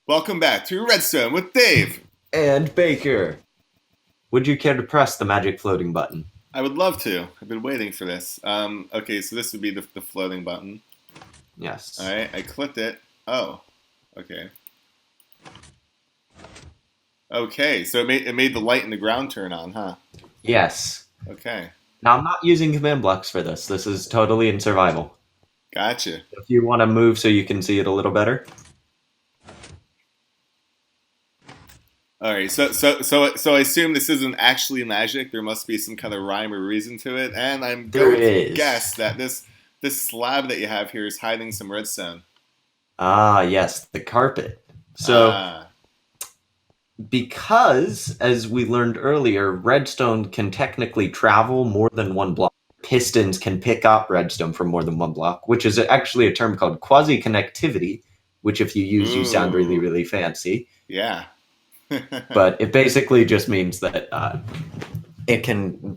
Welcome back to Redstone with Dave. And Baker. Would you care to press the magic floating button? I would love to. I've been waiting for this. Okay, so this would be the floating button. All Yes. right, I clicked it. Oh, okay. Okay, so it made the light in the ground turn on, huh? Yes. Okay, Now, I'm not using command blocks for this. This is totally in survival. gotcha. If you want to move so you can see it a little better. All right, so I assume this isn't actually magic. There must be some kind of rhyme or reason to it, and I'm There going to is. guess that this slab that you have here is hiding some redstone. Ah, yes, the carpet. So, Ah, because, as we learned earlier, redstone can technically travel more than one block. Pistons can pick up redstone from more than one block, which is actually a term called quasi-connectivity, which if you use, you sound really, ooh, really fancy. yeah. But it basically just means that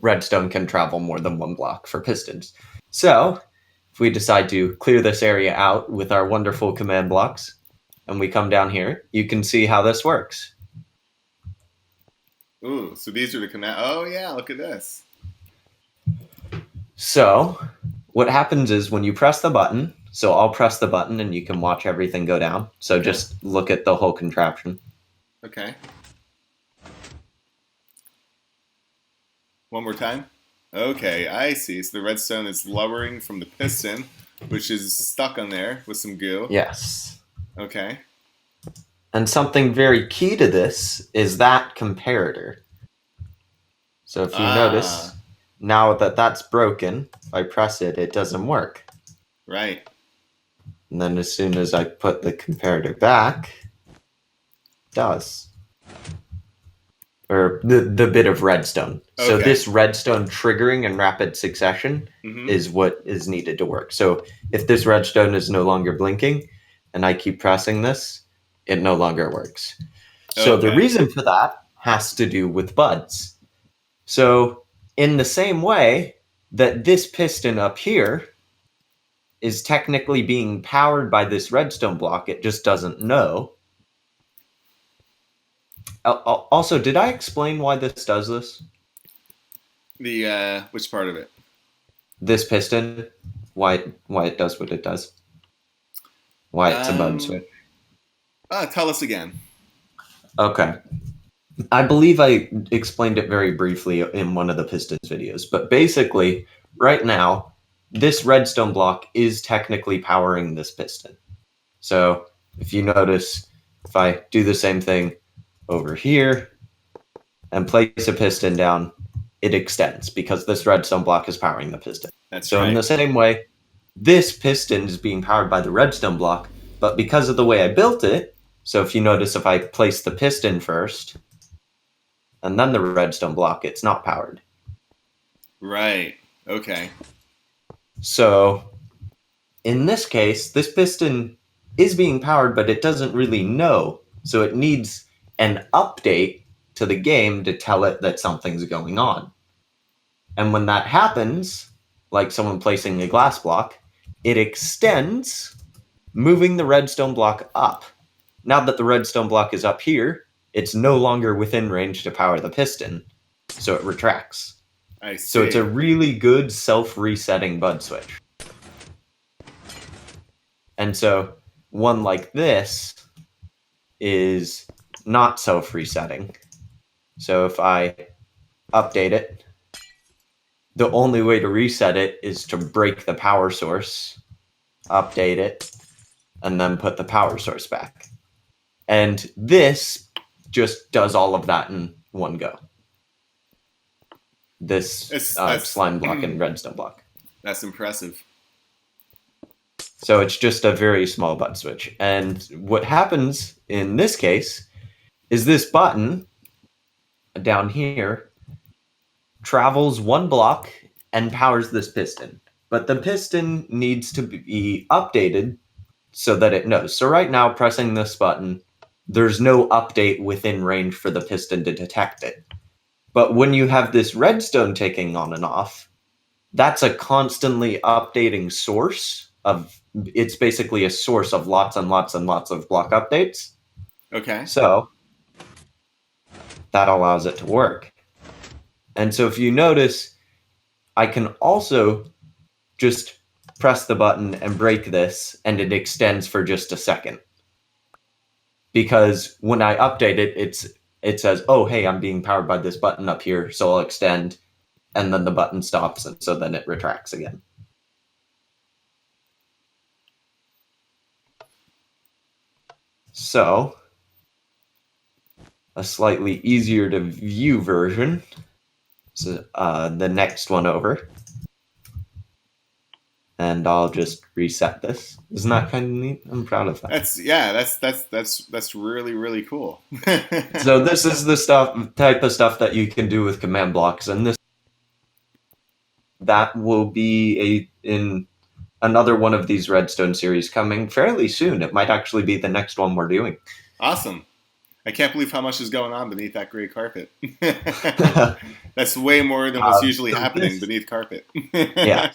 redstone can travel more than one block for pistons. So if we decide to clear this area out with our wonderful command blocks and we come down here, you can see how this works. Ooh, so these are the command. Oh yeah, look at this. So what happens is when you press the button, so I'll press the button and you can watch everything go down. So Okay, just look at the whole contraption. okay. One more time. Okay, I see. So the redstone is lowering from the piston, which is stuck on there with some goo. Yes. Okay. And something very key to this is that comparator. So if you notice, Ah, now that that's broken, if I press it, it doesn't work. right. And then as soon as I put the comparator back, it does. Or the bit of redstone. So Okay. this redstone triggering in rapid succession Mm-hmm. is what is needed to work. So if this redstone is no longer blinking and I keep pressing this, it no longer works. So the Okay. reason for that has to do with buds. So in the same way that this piston up here is technically being powered by this redstone block, it just doesn't know. Also, did I explain why this does this? The which part of it? This piston, why it does what it does, why it's a bud Um. switch. Tell us again. Okay, I believe I explained it very briefly in one of the pistons videos, but basically, right now, this redstone block is technically powering this piston. So if you notice, if I do the same thing over here and place a piston down, it extends because this redstone block is powering the piston. That's So in right. the same way, this piston is being powered by the redstone block, but because of the way I built it, so if you notice if I place the piston first and then the redstone block, it's not powered. Right. Okay. So in this case, this piston is being powered, but it doesn't really know. So it needs an update to the game to tell it that something's going on. And when that happens, like someone placing a glass block, it extends, moving the redstone block up. Now that the redstone block is up here, it's no longer within range to power the piston, so it retracts. I So it's a see. really good self-resetting bud switch. And so one like this is not self-resetting. So if I update it, the only way to reset it is to break the power source, update it, and then put the power source back. And this just does all of that in one go. This It's that's slime block and redstone block. that's impressive. So it's just a very small button switch. And what happens in this case is this button down here travels one block and powers this piston. But the piston needs to be updated so that it knows. So right now, pressing this button, there's no update within range for the piston to detect it. But when you have this redstone ticking on and off, that's a constantly updating source of, it's basically a source of lots and lots and lots of block updates. Okay. So that allows it to work. And so if you notice, I can also just press the button and break this, and it extends for just a second. Because when I update it, it says, oh, hey, I'm being powered by this button up here, so I'll extend, and then the button stops, and so then it retracts again. So, a slightly easier to view version, so, the next one over, and I'll just reset this. Isn't that kind of neat? I'm proud of that. That's really really cool. So this is the type of stuff that you can do with command blocks, and that will be in another one of these Redstone series coming fairly soon. It might actually be the next one we're doing. Awesome. I can't believe how much is going on beneath that gray carpet. That's way more than what's usually So happening beneath carpet. yeah.